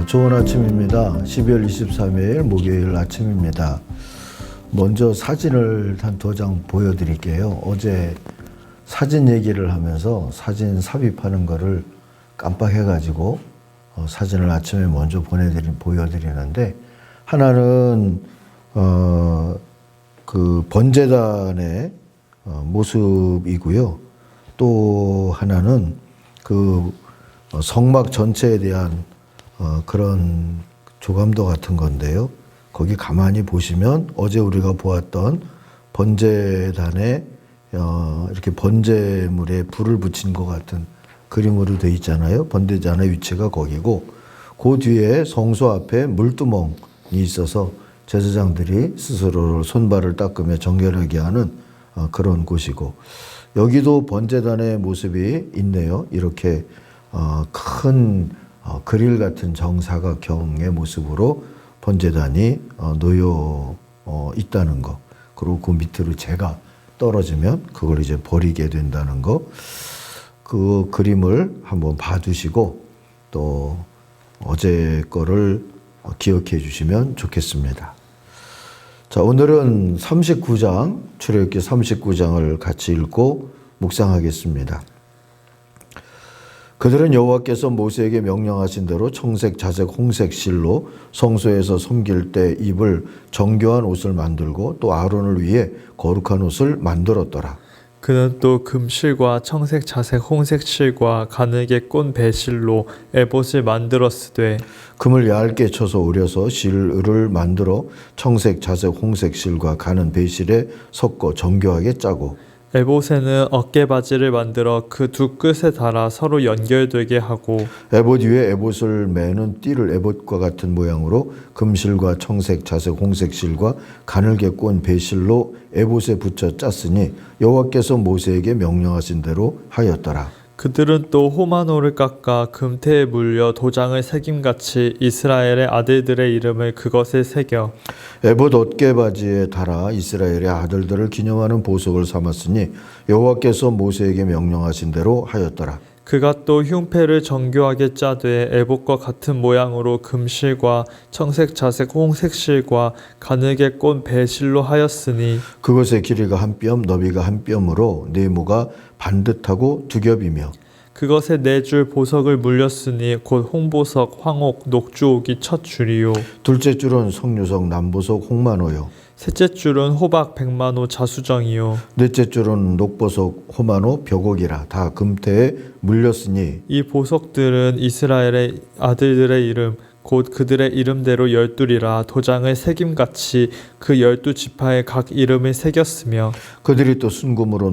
좋은 아침입니다. 12월 23일 목요일 아침입니다. 먼저 사진을 한 2장 보여드릴게요. 어제 사진 얘기를 하면서 사진 삽입하는 거를 깜빡해가지고 사진을 아침에 먼저 보여드리는데, 하나는 그 번제단의 모습이고요. 또 하나는 그 성막 전체에 대한 그런 조감도 같은 건데요. 거기 가만히 보시면 어제 우리가 보았던 번제단에 이렇게 번제물에 불을 붙인 것 같은 그림으로 되어 있잖아요. 번제단의 위치가 거기고, 그 뒤에 성소 앞에 물두멍이 있어서 제사장들이 스스로 손발을 닦으며 정결하게 하는 그런 곳이고, 여기도 번제단의 모습이 있네요. 이렇게 큰 그릴 같은 정사각형의 모습으로 번제단이 놓여 있다는 거, 그리고 그 밑으로 재가 떨어지면 그걸 이제 버리게 된다는 거, 그 그림을 한번 봐두시고 또 어제 거를 기억해 주시면 좋겠습니다. 자, 오늘은 39장, 출애굽기 39장을 같이 읽고 묵상하겠습니다. 그들은 여호와께서 모세에게 명령하신 대로 청색, 자색, 홍색 실로 성소에서 섬길 때 입을 정교한 옷을 만들고 또 아론을 위해 거룩한 옷을 만들었더라. 그는 또 금실과 청색, 자색, 홍색 실과 가늘게 꼰 배실로 에봇을 만들었으되 금을 얇게 쳐서 오려서 실을 만들어 청색, 자색, 홍색 실과 가는 배실에 섞어 정교하게 짜고, 에봇에는 어깨바지를 만들어 그 두 끝에 달아 서로 연결되게 하고, 에봇 위에 에봇을 매는 띠를 에봇과 같은 모양으로 금실과 청색, 자색, 홍색 실과 가늘게 꼰 배실로 에봇에 붙여 짰으니 여호와께서 모세에게 명령하신 대로 하였더라. 그들은 또 호마노를 깎아 금태에 물려 도장을 새김같이 이스라엘의 아들들의 이름을 그것에 새겨 에봇 어깨바지에 달아 이스라엘의 아들들을 기념하는 보석을 삼았으니 여호와께서 모세에게 명령하신 대로 하였더라. 그가 또 흉패를 정교하게 짜되 에봇과 같은 모양으로 금실과 청색, 자색, 홍색 실과 가늘게 꼰 배실로 하였으니 그것의 길이가 한 뼘, 너비가 한 뼘으로 네모가 반듯하고 두 겹이며, 그것에 4줄 보석을 물렸으니 곧 홍보석, 황옥, 녹주옥이 첫 줄이요. 둘째 줄은 석류석, 남보석, 홍마노요. 셋째 줄은 호박, 백만호, 자수정이요. 넷째 줄은 녹보석, 호마노, 벽옥이라 다 금태에 물렸으니 이 보석들은 이스라엘의 아들들의 이름 곧 그들의 이름대로 12이라 도장을 새김같이 그 12지파의 각 이름을 새겼으며, 그들이 또 순금으로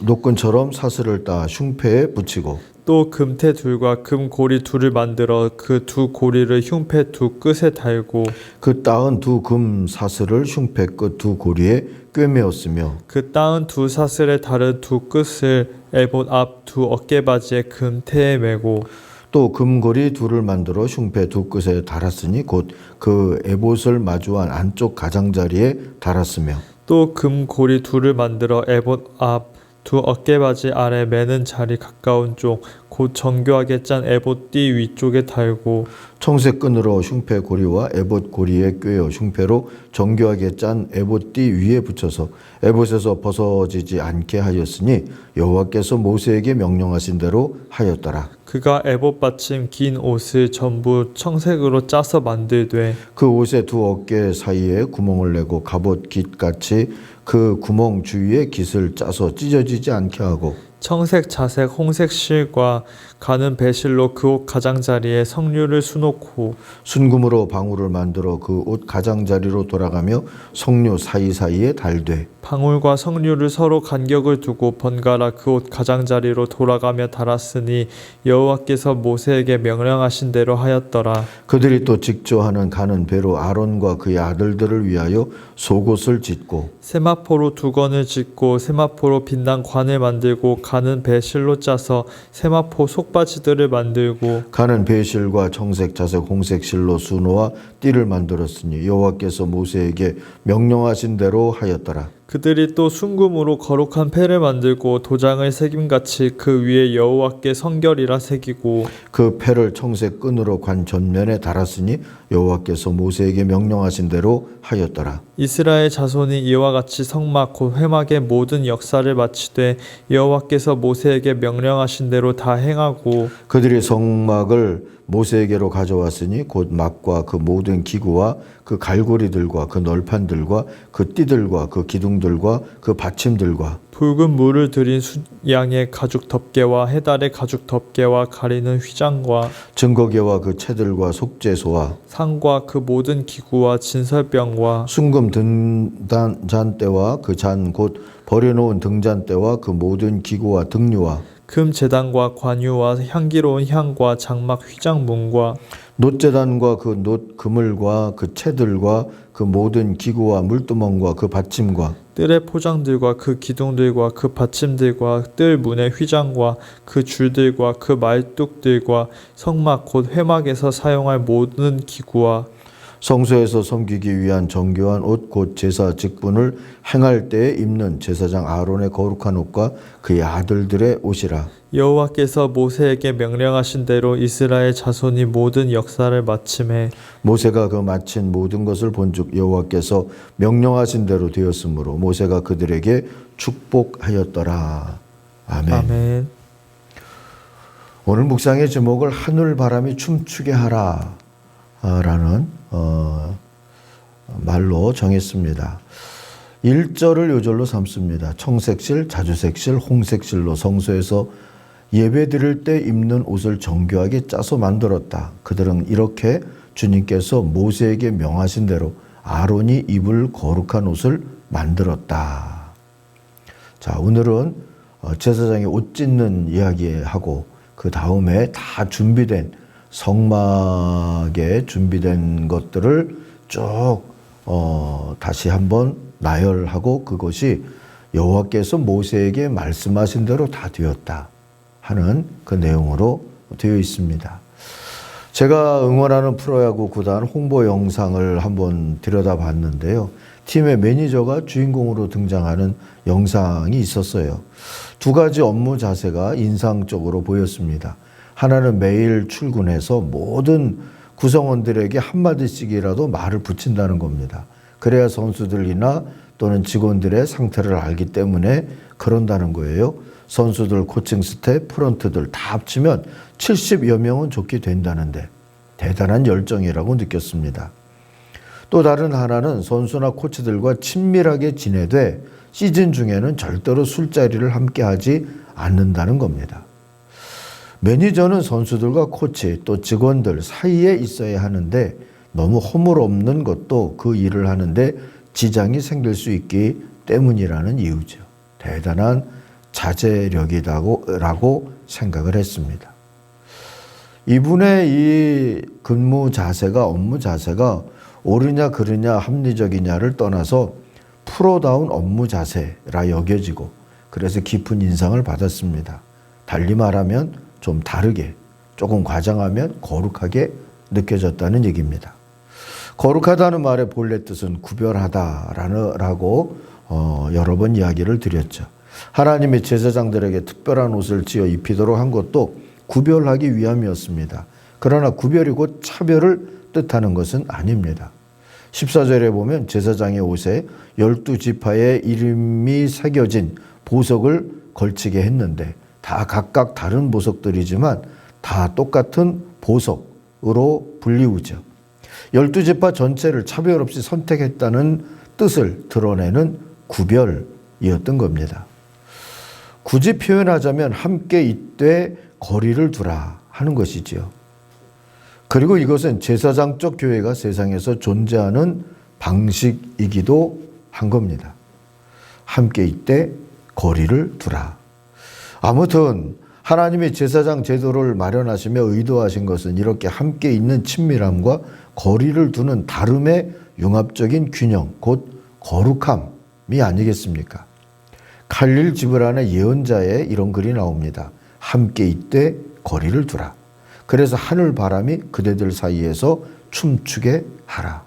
노끈처럼 사슬을 따 흉패에 붙이고, 또 금태 둘과 금고리 둘을 만들어 그 두 고리를 흉패 두 끝에 달고 그 따은 두 금 사슬을 흉패 끝 두 고리에 꿰매었으며, 그 따은 두 사슬에 다른 두 끝을 에봇 앞 두 어깨바지의 금태에 메고, 또 금고리 둘을 만들어 흉패 두 끝에 달았으니 곧 그 에봇을 마주한 안쪽 가장자리에 달았으며, 또 금고리 둘을 만들어 에봇 앞 두 어깨바지 아래 매는 자리 가까운 쪽 곧 정교하게 짠 에봇 띠 위쪽에 달고, 청색 끈으로 흉패 고리와 에봇 고리에 꿰어 흉패로 정교하게 짠 에봇 띠 위에 붙여서 에봇에서 벗어지지 않게 하였으니 여호와께서 모세에게 명령하신 대로 하였더라. 그가 에봇 받침 긴 옷을 전부 청색으로 짜서 만들되 그 옷의 두 어깨 사이에 구멍을 내고 갑옷 깃같이 그 구멍 주위에 깃을 짜서 찢어지지 않게 하고, 청색, 자색, 홍색 실과 가는 배실로 그 옷 가장자리에 석류를 수놓고 순금으로 방울을 만들어 그 옷 가장자리로 돌아가며 석류 사이사이에 달되, 방울과 석류를 서로 간격을 두고 번갈아 그 옷 가장자리로 돌아가며 달았으니 여호와께서 모세에게 명령하신 대로 하였더라. 그들이 또 직조하는 가는 배로 아론과 그의 아들들을 위하여 속옷을 짓고, 세마포로 두건을 짓고 세마포로 빛난 관을 만들고 가는 배실로 짜서 세마포 속바지들을 만들고, 가는 배실과 청색, 자색, 홍색 실로 수노와 띠를 만들었으니 여호와께서 모세에게 명령하신 대로 하였더라. 그들이 또 순금으로 거룩한 패를 만들고 도장을 새김같이 그 위에 여호와께 성결이라 새기고 그 패를 청색 끈으로 관 전면에 달았으니 여호와께서 모세에게 명령하신 대로 하였더라. 이스라엘 자손이 이와 같이 성막 곧 회막의 모든 역사를 마치되 여호와께서 모세에게 명령하신 대로 다 행하고 그들이 성막을 모세에게로 가져왔으니 곧 막과 그 모든 기구와 그 갈고리들과 그 널판들과 그 띠들과 그 기둥들과 그 받침들과 붉은 물을 들인 양의 가죽 덮개와 해달의 가죽 덮개와 가리는 휘장과 증거계와 그 채들과 속죄소와 상과 그 모든 기구와 진설병과 순금 등잔대와 그 잔 곧 버려놓은 등잔대와 그 모든 기구와 등류와 금 제단과 관유와 향기로운 향과 장막 휘장문과 놋제단과 그 놋 그물과 그 채들과 그 모든 기구와 물두멍과 그 받침과 뜰의 포장들과 그 기둥들과 그 받침들과 뜰 문의 휘장과 그 줄들과 그 말뚝들과 성막 곧 회막에서 사용할 모든 기구와 성소에서 섬기기 위한 정교한 옷 곧 제사 직분을 행할 때에 입는 제사장 아론의 거룩한 옷과 그의 아들들의 옷이라. 여호와께서 모세에게 명령하신 대로 이스라엘 자손이 모든 역사를 마침해 모세가 그 마친 모든 것을 본즉 여호와께서 명령하신 대로 되었으므로 모세가 그들에게 축복하였더라. 아멘. 아멘. 오늘 묵상의 제목을 하늘 바람이 춤추게 하라 라는 말로 정했습니다. 1절을 요절로 삼습니다. 청색실, 자주색실, 홍색실로 성소에서 예배 드릴 때 입는 옷을 정교하게 짜서 만들었다. 그들은 이렇게 주님께서 모세에게 명하신 대로 아론이 입을 거룩한 옷을 만들었다. 자, 오늘은 제사장이 옷 찢는 이야기하고 그 다음에 다 준비된 성막에 준비된 것들을 쭉 다시 한번 나열하고 그것이 여호와께서 모세에게 말씀하신 대로 다 되었다 하는 그 내용으로 되어 있습니다. 제가 응원하는 프로야구 구단 홍보 영상을 한번 들여다봤는데요. 팀의 매니저가 주인공으로 등장하는 영상이 있었어요. 두 가지 업무 자세가 인상적으로 보였습니다. 하나는 매일 출근해서 모든 구성원들에게 한마디씩이라도 말을 붙인다는 겁니다. 그래야 선수들이나 또는 직원들의 상태를 알기 때문에 그런다는 거예요. 선수들, 코칭 스태프, 프런트들 다 합치면 70여 명은 좋게 된다는데 대단한 열정이라고 느꼈습니다. 또 다른 하나는 선수나 코치들과 친밀하게 지내되 시즌 중에는 절대로 술자리를 함께 하지 않는다는 겁니다. 매니저는 선수들과 코치 또 직원들 사이에 있어야 하는데 너무 허물 없는 것도 그 일을 하는데 지장이 생길 수 있기 때문이라는 이유죠. 대단한 자제력이라고 생각을 했습니다. 이분의 이 근무 자세가 업무 자세가 옳으냐 그르냐 합리적이냐를 떠나서 프로다운 업무 자세라 여겨지고 그래서 깊은 인상을 받았습니다. 달리 말하면 좀 다르게 조금 과장하면 거룩하게 느껴졌다는 얘기입니다. 거룩하다는 말의 본래 뜻은 구별하다라고 여러 번 이야기를 드렸죠. 하나님이 제사장들에게 특별한 옷을 지어 입히도록 한 것도 구별하기 위함이었습니다. 그러나 구별이 곧 차별을 뜻하는 것은 아닙니다. 14절에 보면 제사장의 옷에 12지파의 이름이 새겨진 보석을 걸치게 했는데 다 각각 다른 보석들이지만 다 똑같은 보석으로 불리우죠. 12지파 전체를 차별 없이 선택했다는 뜻을 드러내는 구별이었던 겁니다. 굳이 표현하자면 함께 있되 거리를 두라 하는 것이지요. 그리고 이것은 제사장적 교회가 세상에서 존재하는 방식이기도 한 겁니다. 함께 있되 거리를 두라. 아무튼 하나님이 제사장 제도를 마련하시며 의도하신 것은 이렇게 함께 있는 친밀함과 거리를 두는 다름의 융합적인 균형, 곧 거룩함이 아니겠습니까? 갈릴 지브란의 예언자에 이런 글이 나옵니다. 함께 있되 거리를 두라. 그래서 하늘 바람이 그대들 사이에서 춤추게 하라.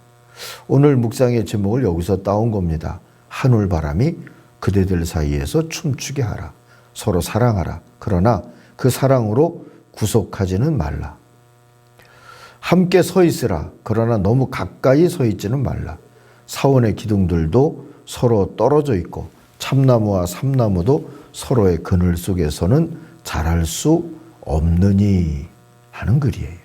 오늘 묵상의 제목을 여기서 따온 겁니다. 하늘바람이 그대들 사이에서 춤추게 하라. 서로 사랑하라. 그러나 그 사랑으로 구속하지는 말라. 함께 서 있으라. 그러나 너무 가까이 서 있지는 말라. 사원의 기둥들도 서로 떨어져 있고 참나무와 삼나무도 서로의 그늘 속에서는 자랄 수 없느니 하는 글이에요.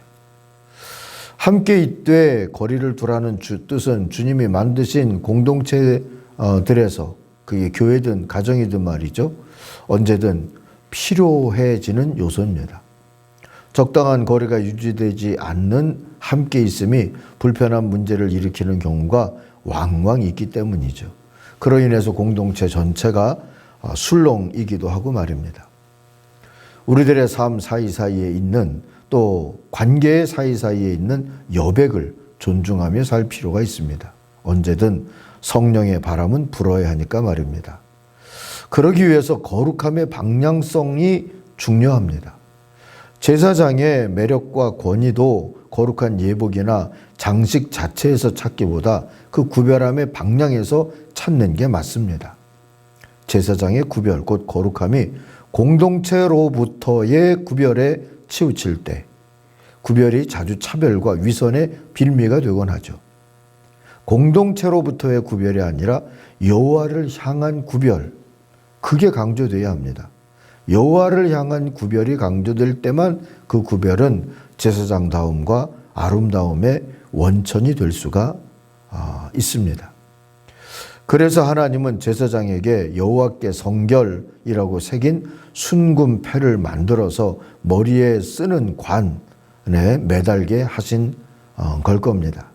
함께 있되 거리를 두라는 뜻은 주님이 만드신 공동체들에서 그게 교회든 가정이든 말이죠. 언제든 필요해지는 요소입니다. 적당한 거리가 유지되지 않는 함께 있음이 불편한 문제를 일으키는 경우가 왕왕 있기 때문이죠. 그로 인해서 공동체 전체가 술렁이기도 하고 말입니다. 우리들의 삶 사이사이에 있는 또 관계 사이사이에 있는 여백을 존중하며 살 필요가 있습니다. 언제든 성령의 바람은 불어야 하니까 말입니다. 그러기 위해서 거룩함의 방향성이 중요합니다. 제사장의 매력과 권위도 거룩한 예복이나 장식 자체에서 찾기보다 그 구별함의 방향에서 찾는 게 맞습니다. 제사장의 구별, 곧 거룩함이 공동체로부터의 구별에 치우칠 때 구별이 자주 차별과 위선의 빌미가 되곤 하죠. 공동체로부터의 구별이 아니라 여호와를 향한 구별, 그게 강조돼야 합니다. 여호와를 향한 구별이 강조될 때만 그 구별은 제사장다움과 아름다움의 원천이 될 수가 있습니다. 그래서 하나님은 제사장에게 여호와께 성결이라고 새긴 순금패를 만들어서 머리에 쓰는 관에 매달게 하신 걸 겁니다.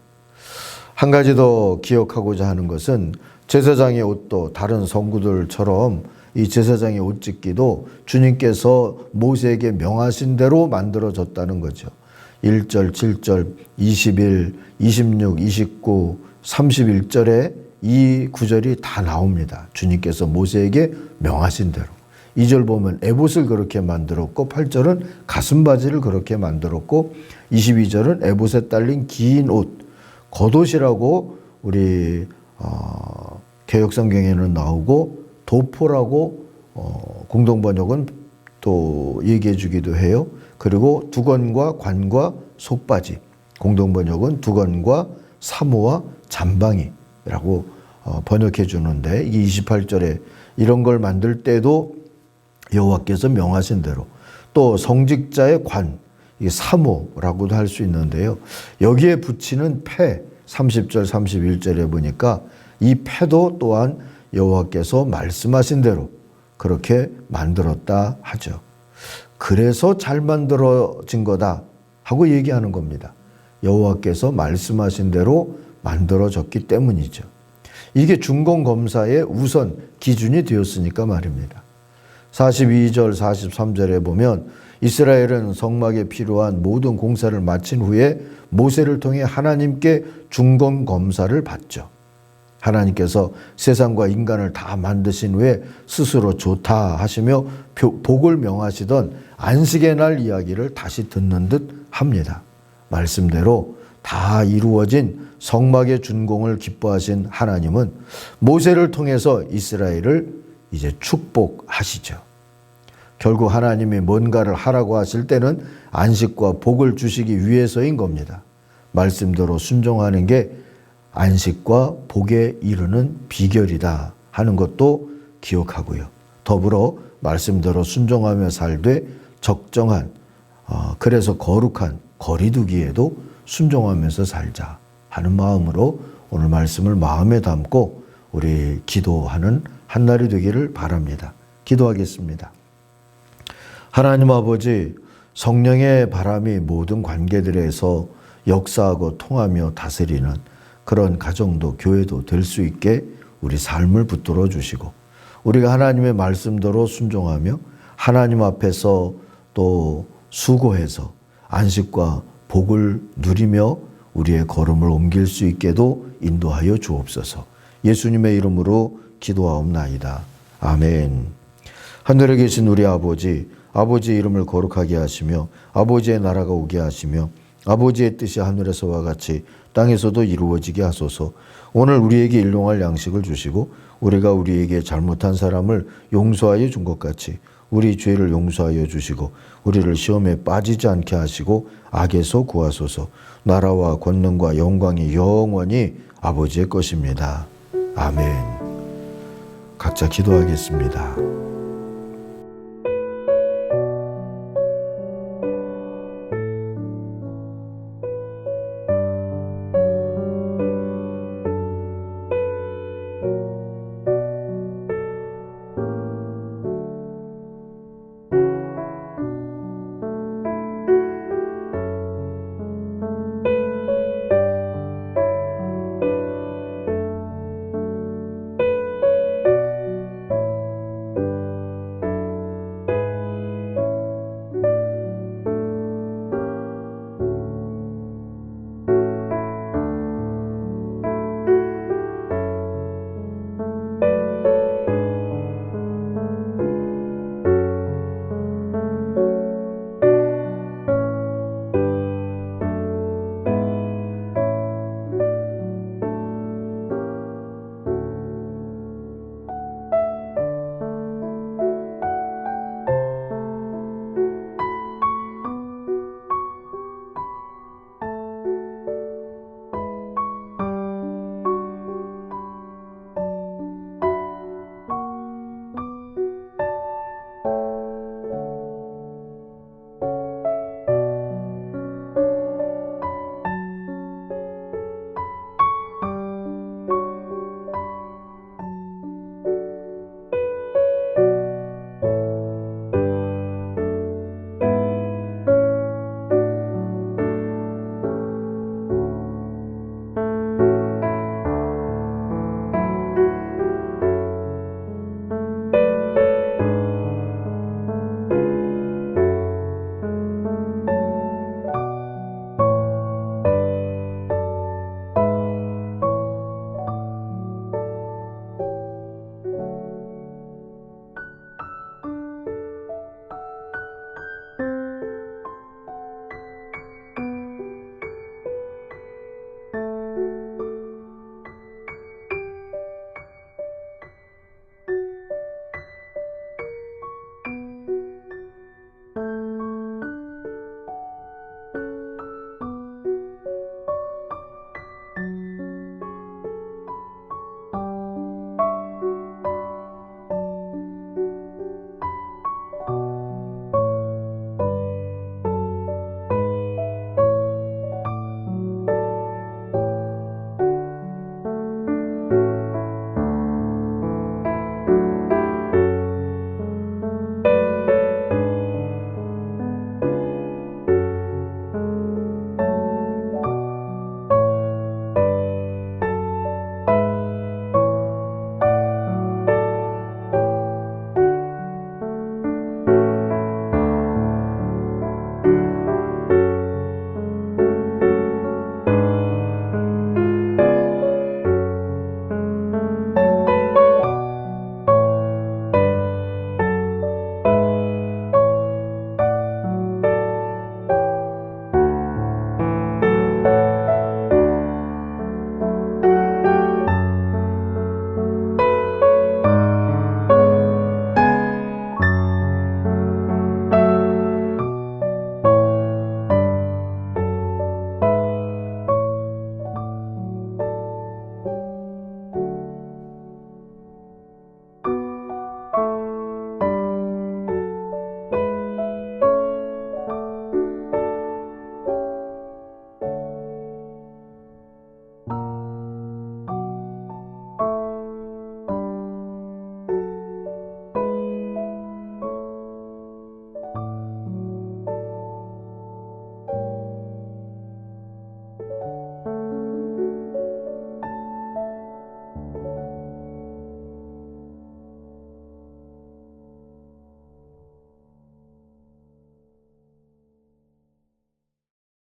한 가지 더 기억하고자 하는 것은 제사장의 옷도 다른 성구들처럼 이 제사장의 옷찢기도 주님께서 모세에게 명하신 대로 만들어졌다는 거죠. 1절, 7절, 21, 26, 29, 31절에 이 구절이 다 나옵니다. 주님께서 모세에게 명하신 대로. 2절 보면 에봇을 그렇게 만들었고 8절은 가슴바지를 그렇게 만들었고 22절은 에봇에 딸린 긴 옷, 겉옷이라고 우리 개역성경에는 나오고 도포라고 공동번역은 또 얘기해 주기도 해요. 그리고 두건과 관과 속바지, 공동번역은 두건과 사모와 잠방이라고 번역해 주는데 이 28절에 이런 걸 만들 때도 여호와께서 명하신 대로 또 성직자의 관, 이게 사모라고도 할 수 있는데요. 여기에 붙이는 패 30절 31절에 보니까 이 패도 또한 여호와께서 말씀하신 대로 그렇게 만들었다 하죠. 그래서 잘 만들어진 거다 하고 얘기하는 겁니다. 여호와께서 말씀하신 대로 만들어졌기 때문이죠. 이게 준공검사의 우선 기준이 되었으니까 말입니다. 42절 43절에 보면 이스라엘은 성막에 필요한 모든 공사를 마친 후에 모세를 통해 하나님께 준공검사를 받죠. 하나님께서 세상과 인간을 다 만드신 후에 스스로 좋다 하시며 복을 명하시던 안식의 날 이야기를 다시 듣는 듯 합니다. 말씀대로 다 이루어진 성막의 준공을 기뻐하신 하나님은 모세를 통해서 이스라엘을 이제 축복하시죠. 결국 하나님이 뭔가를 하라고 하실 때는 안식과 복을 주시기 위해서인 겁니다. 말씀대로 순종하는 게 안식과 복에 이르는 비결이다 하는 것도 기억하고요. 더불어 말씀대로 순종하며 살되 적정한 그래서 거룩한 거리두기에도 순종하면서 살자 하는 마음으로 오늘 말씀을 마음에 담고 우리 기도하는 한날이 되기를 바랍니다. 기도하겠습니다. 하나님 아버지, 성령의 바람이 모든 관계들에서 역사하고 통하며 다스리는 그런 가정도 교회도 될 수 있게 우리 삶을 붙들어 주시고 우리가 하나님의 말씀대로 순종하며 하나님 앞에서 또 수고해서 안식과 복을 누리며 우리의 걸음을 옮길 수 있게도 인도하여 주옵소서. 예수님의 이름으로 기도하옵나이다. 아멘. 하늘에 계신 우리 아버지, 아버지의 이름을 거룩하게 하시며 아버지의 나라가 오게 하시며 아버지의 뜻이 하늘에서와 같이 땅에서도 이루어지게 하소서. 오늘 우리에게 일용할 양식을 주시고 우리가 우리에게 잘못한 사람을 용서하여 준 것 같이 우리 죄를 용서하여 주시고 우리를 시험에 빠지지 않게 하시고 악에서 구하소서. 나라와 권능과 영광이 영원히 아버지의 것입니다. 아멘. 각자 기도하겠습니다.